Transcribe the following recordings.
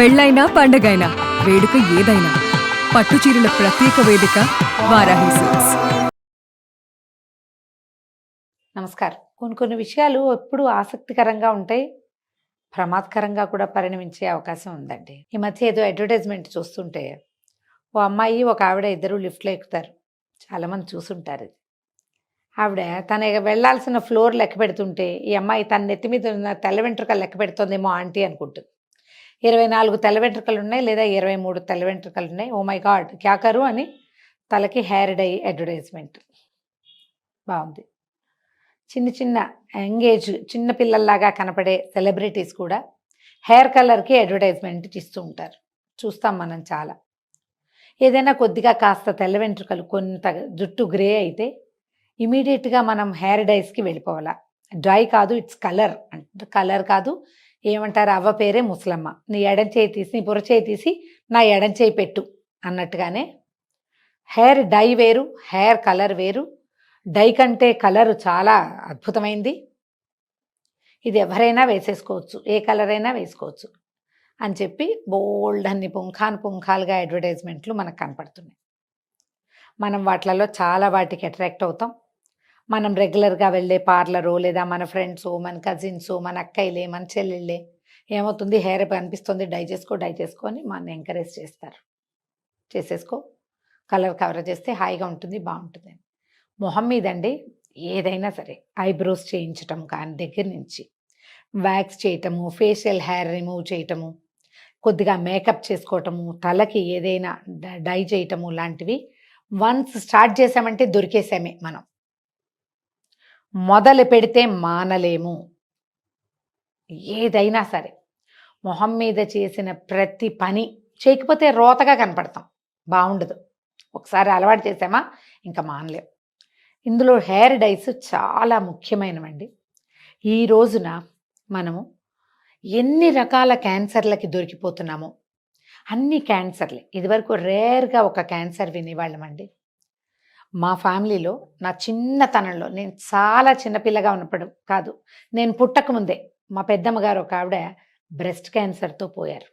పెళ్ళైనా పండగైనా వేడుక ఏదైనా పట్టు చీరల ప్రత్యేక వేదిక వారాహి సిల్క్స్. నమస్కారం. కొన్ని విషయాలు ఎప్పుడు ఆసక్తికరంగా ఉంటాయి, ప్రమాదకరంగా కూడా పరిణమించే అవకాశం ఉందండి. ఈ మధ్య ఏదో అడ్వర్టైజ్మెంట్ చూస్తుంటే ఓ అమ్మాయి ఒక ఆవిడ ఇద్దరు లిఫ్ట్లో ఎక్కుతారు. చాలామంది చూసుంటారు ఇది. ఆవిడ తన వెళ్లాల్సిన ఫ్లోర్ లెక్క పెడుతుంటే ఈ అమ్మాయి తన నెత్తి మీద ఉన్న తెల్ల వెంట్రుకలు లెక్క పెడుతుందేమో ఆంటీ అనుకుంటుంది. 24 తెల్ల వెంట్రుకలు ఉన్నాయి, లేదా 23 తెల్ల వెంట్రుకలు ఉన్నాయి. ఓ మై గాడ్ క్యా కరు అని తలకి హెయిర్ డై అడ్వర్టైజ్మెంట్. బాగుంది. చిన్న చిన్న యంగేజ్ చిన్న పిల్లల్లాగా కనపడే సెలబ్రిటీస్ కూడా హెయిర్ కలర్కి అడ్వర్టైజ్మెంట్ ఇస్తూ ఉంటారు. చూస్తాం మనం చాలా. ఏదైనా కొద్దిగా కాస్త తెల్ల వెంట్రుకలు, కొంత జుట్టు గ్రే అయితే ఇమీడియట్గా మనం హెయిర్ డైస్కి వెళ్ళిపోవాలా. డ్రై కాదు, ఇట్స్ కలర్. అంటే కలర్ కాదు, ఏమంటారు అవ్వ పేరే ముసలమ్మ. నీ ఎడం చేయి తీసి, నీ బుర్ర చేయి తీసి నా ఎడం చేయి పెట్టు అన్నట్టుగానే హెయిర్ డై వేరు, హెయిర్ కలర్ వేరు. డై కంటే కలర్ చాలా అద్భుతమైంది. ఇది ఎవరైనా వేసేసుకోవచ్చు, ఏ కలర్ అయినా వేసుకోవచ్చు అని చెప్పి బోల్డ్ అన్ని పుంఖాలుగా అడ్వర్టైజ్మెంట్లు మనకు కనపడుతున్నాయి. మనం వాటిలలో చాలా వాటికి అట్రాక్ట్ అవుతాం. మనం రెగ్యులర్గా వెళ్ళే పార్లరు, లేదా మన ఫ్రెండ్స్, మన కజిన్స్, మన అక్కయ్యలే, మన చెల్లెళ్ళే ఏమవుతుంది, హెయిర్ కనిపిస్తుంది డై చేసుకో అని మన ఎంకరేజ్ చేస్తారు. చేసేసుకో, కలర్ కవర్ చేస్తే హాయిగా ఉంటుంది, బాగుంటుంది. మొహం మీదండి ఏదైనా సరే ఐబ్రోస్ చేయించటం కానీ దగ్గర నుంచి వ్యాక్స్ చేయటము, ఫేషియల్ హెయిర్ రిమూవ్ చేయటము, కొద్దిగా మేకప్ చేసుకోవటము, తలకి ఏదైనా డై చేయటము లాంటివి వన్స్ స్టార్ట్ చేసామంటే దొరికేసామే. మనం మొదలు పెడితే మానలేము. ఏదైనా సరే మొహం మీద చేసిన ప్రతి పని చేయకపోతే రోతగా కనపడతాం, బాగుండదు. ఒకసారి అలవాటు చేసామా ఇంకా మానలేం. ఇందులో హెయిర్ డైస్ చాలా ముఖ్యమైనవండి. ఈ రోజున మనము ఎన్ని రకాల క్యాన్సర్లకి దొరికిపోతున్నామో, అన్ని క్యాన్సర్లే. ఇదివరకు రేర్గా ఒక క్యాన్సర్ వినేవాళ్ళమండి. మా ఫ్యామిలీలో నా చిన్నతనంలో, నేను చాలా చిన్నపిల్లగా ఉన్నప్పుడు కాదు, నేను పుట్టకముందే మా పెద్దమ్మ గారు ఒక ఆవిడ బ్రెస్ట్ క్యాన్సర్తో పోయారు.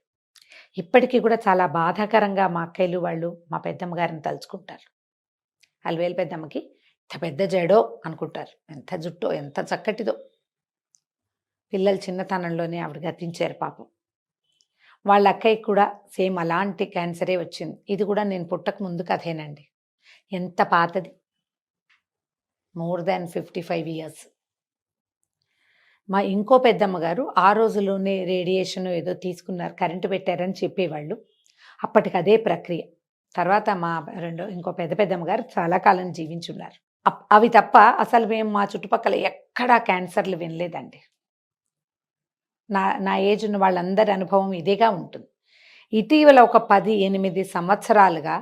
ఇప్పటికీ కూడా చాలా బాధాకరంగా మా అక్కయ్యలు వాళ్ళు మా పెద్దమ్మ గారిని తలుచుకుంటారు. అలివేలు పెద్దమ్మకి ఎంత పెద్ద జడో అనుకుంటారు, ఎంత జుట్టో, ఎంత చక్కటిదో. పిల్లలు చిన్నతనంలోనే ఆవిడ గతించారు పాపం. వాళ్ళ అక్కయ్యకి కూడా సేమ్ అలాంటి క్యాన్సరే వచ్చింది. ఇది కూడా నేను పుట్టక ముందు కథేనండి. ఎంత పాతది, మోర్ దాన్ 55 ఇయర్స్. మా ఇంకో పెద్దమ్మ గారు ఆ రోజులోనే రేడియేషన్ ఏదో తీసుకున్నారు, కరెంటు పెట్టారని చెప్పేవాళ్ళు. అప్పటికి అదే ప్రక్రియ. తర్వాత మా ఇంకో పెద్దమ్మ గారు చాలా కాలం జీవించున్నారు. అవి తప్ప అసలు మేము మా చుట్టుపక్కల ఎక్కడా క్యాన్సర్లు వినలేదండి. నా ఏజ్ ఉన్న వాళ్ళందరి అనుభవం ఇదేగా ఉంటుంది. ఇటీవల ఒక 18 సంవత్సరాలుగా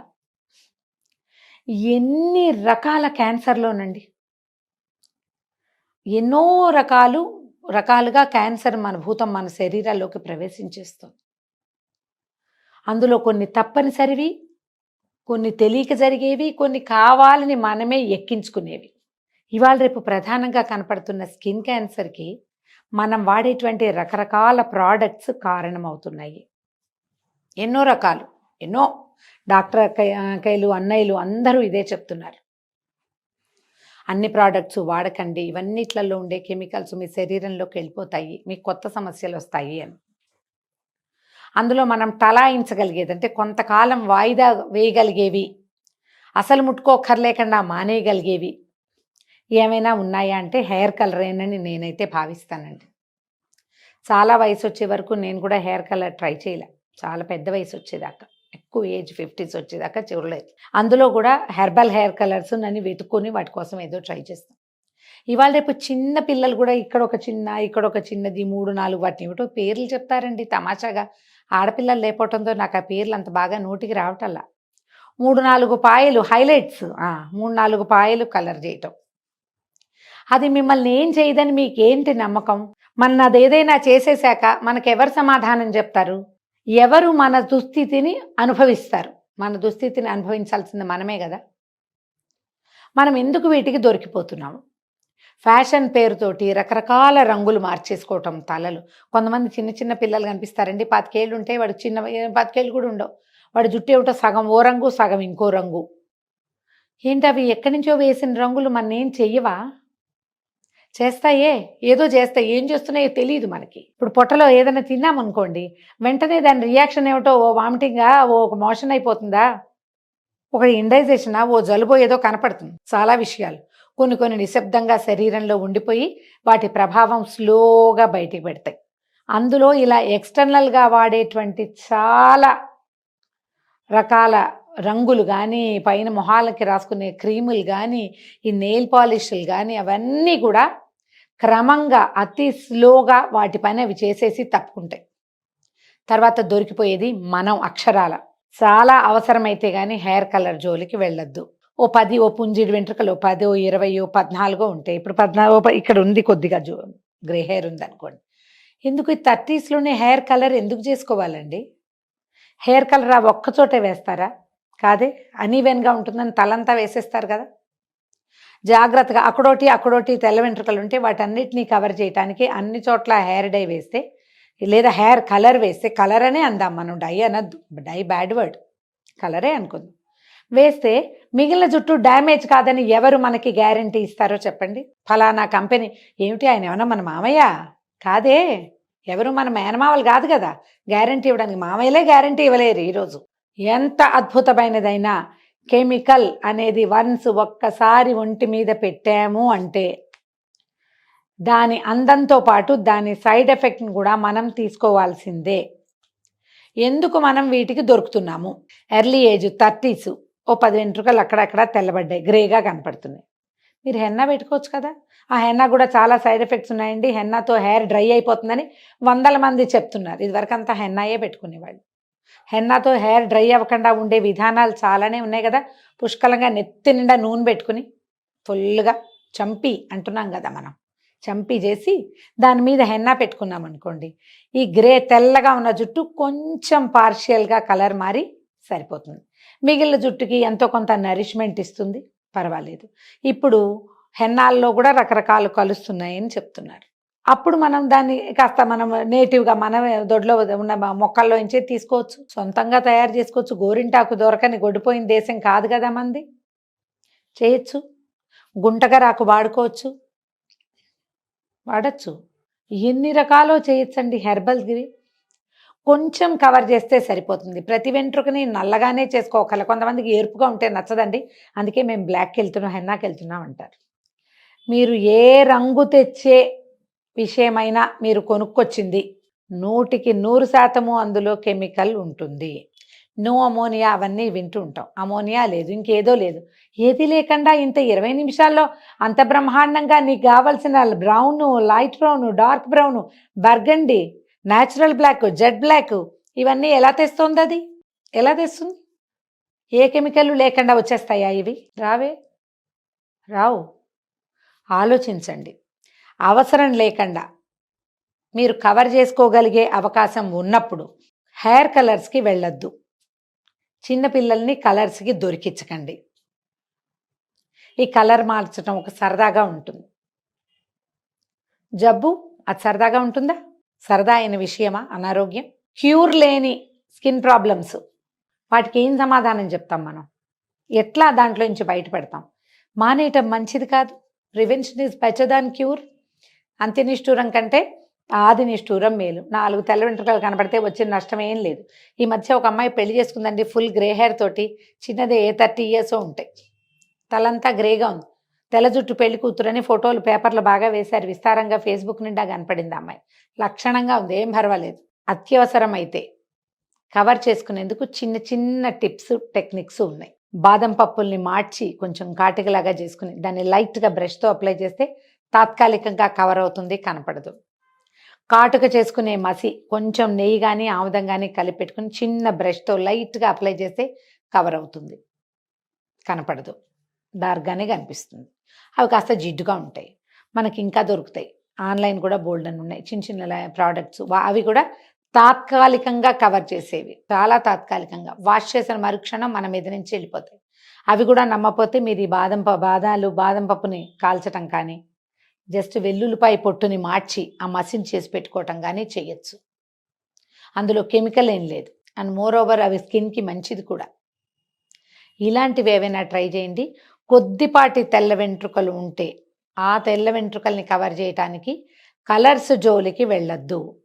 ఎన్ని రకాల క్యాన్సర్లోనండి, ఎన్నో రకాలుగా క్యాన్సర్ మన భూతం మన శరీరాల్లోకి ప్రవేశించేస్తుంది. అందులో కొన్ని తప్పనిసరివి, కొన్ని తెలియక జరిగేవి, కొన్ని కావాలని మనమే ఎక్కించుకునేవి. ఇవాళ రేపు ప్రధానంగా కనపడుతున్న స్కిన్ క్యాన్సర్కి మనం వాడేటువంటి రకరకాల ప్రోడక్ట్స్ కారణమవుతున్నాయి. ఎన్నో రకాలు, ఎన్నో డాక్టర్ అక్కయ్యలు, అన్నయ్యలు అందరూ ఇదే చెప్తున్నారు. అన్ని ప్రోడక్ట్స్ వాడకండి, ఇవన్నిట్లలో ఉండే కెమికల్స్ మీ శరీరంలోకి వెళ్ళిపోతాయి, మీకు కొత్త సమస్యలు వస్తాయి అని. అందులో మనం టలాయించగలిగేది, అంటే కొంతకాలం వాయిదా వేయగలిగేవి, అసలు ముట్టుకోకర్లేకుండా మానేయగలిగేవి ఏమైనా ఉన్నాయా అంటే హెయిర్ కలరేనని నేనైతే భావిస్తానండి. చాలా వయసు వచ్చే వరకు నేను కూడా హెయిర్ కలర్ ట్రై చేయలే. చాలా పెద్ద వయసు వచ్చేదాకా, ఎక్కువ ఏజ్ 50s వచ్చేదాకా చూడలేదు. అందులో కూడా హెర్బల్ హెయిర్ కలర్స్ నన్ను వెతుక్కొని వాటి కోసం ఏదో ట్రై చేస్తాను. ఇవాళ రేపు చిన్న పిల్లలు కూడా ఇక్కడ ఒక చిన్నది 3-4 వాటిని ఏమిటో పేర్లు చెప్తారండి తమాషాగా. ఆడపిల్లలు లేకపోవడంతో నాకు ఆ పేర్లు అంత బాగా నోటికి రావటల్లా. 3-4 పాయలు హైలైట్స్, 3-4 పాయలు కలర్ చేయటం. అది మిమ్మల్ని ఏం చేయదని మీకేంటి నమ్మకం? అదేదైనా చేసేశాక మనకెవరు సమాధానం చెప్తారు? ఎవరు మన దుస్థితిని అనుభవిస్తారు? మన దుస్థితిని అనుభవించాల్సింది మనమే కదా. మనం ఎందుకు వీటికి దొరికిపోతున్నాము? ఫ్యాషన్ పేరుతోటి రకరకాల రంగులు మార్చేసుకోవటం తలలు. కొంతమంది చిన్న చిన్న పిల్లలు కనిపిస్తారండి. 25 ఏళ్ళు ఉంటే వాడు 25 ఏళ్ళు కూడా ఉండవు. వాడి జుట్టు ఏమిటో సగం ఓ రంగు, సగం ఇంకో రంగు. ఏంటవి ఎక్కడి నుంచో వేసిన రంగులు మననేం చెయ్యవా? చేస్తాయే. ఏదో చేస్తాయి. ఏం చేస్తున్నాయో తెలీదు మనకి. ఇప్పుడు పొట్టలో ఏదైనా తిన్నామనుకోండి, వెంటనే దాని రియాక్షన్ ఏమిటో ఓ వామిటింగా, ఓ మోషన్ అయిపోతుందా? ఒక ఇండైజేషనా, ఓ జలుబో ఏదో కనపడుతుంది. చాలా విషయాలు. కొన్ని కొన్ని నిశ్శబ్దంగా శరీరంలో ఉండిపోయి వాటి ప్రభావం స్లోగా బయటికి పెడతాయి. అందులో ఇలా ఎక్స్టర్నల్‌గా వాడేటువంటి చాలా రకాల రంగులు గానీ, పైన మొహాలకి రాసుకునే క్రీములు గానీ, ఈ నెయిల్ పాలిష్‌లు గానీ అవన్నీ కూడా క్రమంగా అతి స్లోగా వాటి పని అవి చేసేసి తప్పుకుంటాయి. తర్వాత దొరికిపోయేది మనం అక్షరాల. చాలా అవసరమైతే గానీ హెయిర్ కలర్ జోలికి వెళ్ళొద్దు. ఓ పుంజిడి వెంట్రుకలు 10, 20, 14 ఉంటాయి. ఇప్పుడు 14 ఇక్కడ ఉంది కొద్దిగా గ్రే హెయిర్ ఉందనుకోండి. ఎందుకు ఈ 30స్‌లోనే హెయిర్ కలర్ ఎందుకు చేసుకోవాలండి? హెయిర్ కలర్ ఆ ఒక్క చోటే వేస్తారా? కాదే. అన్‌ఈవెన్‌గా ఉంటుందని తలంతా వేసేస్తారు కదా! జాగ్రత్తగా అక్కడోటి తెల్ల వెంట్రుకలుంటే వాటన్నిటిని కవర్ చేయటానికి అన్ని చోట్ల హెయిర్ డై వేస్తే, లేదా హెయిర్ కలర్ వేస్తే, కలర్ అనే అందాం మనం, డై అనొద్దు. Die bad word. కలరే అనుకుందాం. వేస్తే మిగిలిన జుట్టు డ్యామేజ్ కాదని ఎవరు మనకి గ్యారంటీ ఇస్తారో చెప్పండి? ఫలానా కంపెనీ ఏమిటి, ఆయన ఏమన్నా మన మామయ్య? కాదే. ఎవరు మన మేనమామలు కాదు కదా గ్యారంటీ ఇవ్వడానికి. మామయ్యలే గ్యారంటీ ఇవ్వలేరు ఈరోజు. ఎంత అద్భుతమైనదైనా కెమికల్ అనేది వన్స్ ఒక్కసారి ఒంటి మీద పెట్టాము అంటే దాని అందంతో పాటు దాని సైడ్ ఎఫెక్ట్ని కూడా మనం తీసుకోవాల్సిందే. ఎందుకు మనం వీటికి దొరుకుతున్నాము? ఎర్లీ ఏజ్ 30s, ఓ 10 వెంట్రుకలు అక్కడక్కడ తెల్లబడ్డాయి, గ్రేగా కనపడుతున్నాయి. మీరు హెన్నా పెట్టుకోవచ్చు కదా. ఆ హెన్నా కూడా చాలా సైడ్ ఎఫెక్ట్స్ ఉన్నాయండి. హెన్నాతో హెయిర్ డ్రై అయిపోతుందని 100 మంది చెప్తున్నారు. ఇదివరకంతా హెన్నాయే పెట్టుకునేవాళ్ళు. హెన్నాతో హెయిర్ డ్రై అవ్వకుండా ఉండే విధానాలు చాలానే ఉన్నాయి కదా. పుష్కలంగా నెత్తి నిండా నూనె పెట్టుకుని ఫుల్గా చంపి అంటున్నాం కదా మనం, చంపి చేసి దాని మీద హెన్నా పెట్టుకున్నాం అనుకోండి, ఈ గ్రే తెల్లగా ఉన్న జుట్టు కొంచెం పార్షియల్గా కలర్ మారి సరిపోతుంది. మిగిలిన జుట్టుకి ఎంతో కొంత నరిష్మెంట్ ఇస్తుంది, పర్వాలేదు. ఇప్పుడు హెన్నాల్లో కూడా రకరకాలు కలుస్తున్నాయని చెప్తున్నారు. అప్పుడు మనం దాన్ని కాస్త మనం నేటివ్గా మన దొడ్లో ఉన్న మొక్కల్లో నుంచే తీసుకోవచ్చు, సొంతంగా తయారు చేసుకోవచ్చు. గోరింటాకు దొరకని గొడిపోయిన దేశం కాదు కదా మంది. చేయొచ్చు. గుంటగరాకు వాడుకోవచ్చు, వాడచ్చు. ఎన్ని రకాలో చేయొచ్చండి హెర్బల్స్వి. కొంచెం కవర్ చేస్తే సరిపోతుంది. ప్రతి వెంట్రుకని నల్లగానే చేసుకోగల. కొంతమందికి ఎరుపుగా ఉంటే నచ్చదండి, అందుకే మేము బ్లాక్కి వెళ్తున్నాం, హెన్నాకి వెళ్తున్నాం అంటారు. మీరు ఏ రంగు తెచ్చే విషయమైనా మీరు కొనుక్కొచ్చింది 100కి 100% అందులో కెమికల్ ఉంటుంది. నో అమోనియా అవన్నీ వింటూ ఉంటాం. అమోనియా లేదు, ఇంకేదో లేదు. ఏది లేకుండా ఇంత 20 నిమిషాల్లో అంత బ్రహ్మాండంగా నీకు కావాల్సిన brown, light brown, dark brown, burgundy, natural black, jet black ఇవన్నీ ఎలా తెస్తుంది? అది ఎలా తెస్తుంది? ఏ కెమికల్ లేకుండా వచ్చేస్తాయా ఇవి? రావే, రావు. ఆలోచించండి. అవసరం లేకుండా మీరు కవర్ చేసుకోగలిగే అవకాశం ఉన్నప్పుడు హెయిర్ కలర్స్కి వెళ్ళొద్దు. చిన్నపిల్లల్ని కలర్స్కి దొరికించకండి. ఈ కలర్ మార్చడం ఒక సరదాగా ఉంటుంది. జబ్బు అది సరదాగా ఉంటుందా? సరదా అయిన విషయమా అనారోగ్యం? క్యూర్ లేని స్కిన్ ప్రాబ్లమ్స్, వాటికి ఏం సమాధానం చెప్తాం మనం? ఎట్లా దాంట్లో నుంచి బయటపడతాం? మానేయటం మంచిది కాదు. Prevention is better than cure. అంత్యనిష్ఠూరం కంటే ఆది నిష్ఠూరం మేలు. 4 తెల్ల వెంట్రుకలు కనబడితే వచ్చిన నష్టం ఏం లేదు. ఈ మధ్య ఒక అమ్మాయి పెళ్లి చేసుకుందండి, ఫుల్ గ్రే హెయిర్ తోటి. చిన్నదే, 30 years ఉంటాయి. తలంతా గ్రేగా ఉంది. తెల్ల జుట్టు పెళ్లి కూతురని ఫోటోలు పేపర్లు బాగా వేశారు, విస్తారంగా ఫేస్బుక్ నిండా కనపడింది. అమ్మాయి లక్షణంగా ఉంది, ఏం పర్వాలేదు. అత్యవసరం అయితే కవర్ చేసుకునేందుకు చిన్న చిన్న టిప్స్, టెక్నిక్స్ ఉన్నాయి. బాదం పప్పుల్ని మార్చి కొంచెం కాటికలాగా చేసుకుని దాన్ని లైట్గా బ్రష్తో అప్లై చేస్తే తాత్కాలికంగా కవర్ అవుతుంది, కనపడదు. కాటుక చేసుకునే మసి కొంచెం నెయ్యి కానీ ఆముదం కానీ కలిపి పెట్టుకుని చిన్న బ్రష్తో లైట్గా అప్లై చేస్తే కవర్ అవుతుంది, కనపడదు, డార్క్గానే కనిపిస్తుంది. అవి కాస్త జిడ్డుగా ఉంటాయి. మనకి ఇంకా దొరుకుతాయి, ఆన్లైన్ కూడా బోల్డ్ అని ఉన్నాయి చిన్న చిన్న ప్రోడక్ట్స్. అవి కూడా తాత్కాలికంగా కవర్ చేసేవి, చాలా తాత్కాలికంగా. వాష్ చేసిన మరుక్షణం మన మీద నుంచి వెళ్ళిపోతాయి. అవి కూడా నమ్మపోతే మీరు ఈ బాదం పప్పుని కాల్చటం కానీ, జస్ట్ వెల్లుల్లిపాయ పొట్టుని మార్చి ఆ మసిన్ చేసి పెట్టుకోవటం కానీ చేయొచ్చు. అందులో కెమికల్ ఏం లేదు. అండ్ మోర్ ఓవర్ అవి స్కిన్కి మంచిది కూడా. ఇలాంటివి ఏవైనా ట్రై చేయండి. కొద్దిపాటి తెల్ల వెంట్రుకలు ఉంటే ఆ తెల్ల వెంట్రుకల్ని కవర్ చేయటానికి కలర్స్ జోలికి వెళ్ళొద్దు.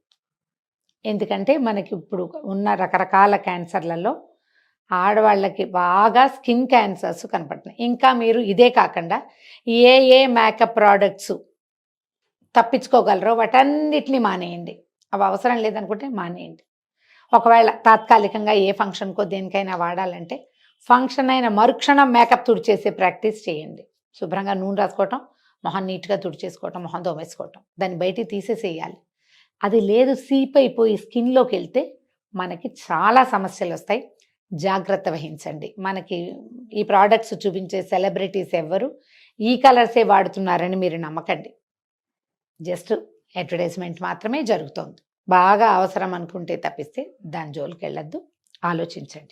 ఎందుకంటే మనకి ఇప్పుడు ఉన్న రకరకాల క్యాన్సర్లలో ఆడవాళ్ళకి బాగా స్కిన్ క్యాన్సర్స్ కనపడుతున్నాయి. ఇంకా మీరు ఇదే కాకుండా ఏ మేకప్ ప్రోడక్ట్స్ తప్పించుకోగలరో వాటన్నిటిని మానేయండి. అవి అవసరం లేదనుకుంటే మానేయండి. ఒకవేళ తాత్కాలికంగా ఏ ఫంక్షన్కో దేనికైనా వాడాలంటే ఫంక్షన్ అయిన మరుక్షణం మేకప్ తుడిచేసే ప్రాక్టీస్ చేయండి. శుభ్రంగా నూనె రాసుకోవటం, మొహం నీట్గా తుడిచేసుకోవటం, మొహం తోమేసుకోవటం, దాన్ని బయటికి తీసేసేయాలి. అది లేదు సీప్ అయిపోయి స్కిన్లోకి వెళ్తే మనకి చాలా సమస్యలు వస్తాయి. జాగ్రత్త వహించండి. మనకి ఈ ప్రోడక్ట్స్ చూపించే సెలబ్రిటీస్ ఎవ్వరు ఈ కలర్సే వాడుతున్నారని మీరు నమ్మకండి. జస్ట్ అడ్వర్టైజ్మెంట్ మాత్రమే జరుగుతోంది. బాగా అవసరం అనుకుంటే తప్పిస్తే దాని జోలికి వెళ్ళొద్దు. ఆలోచించండి.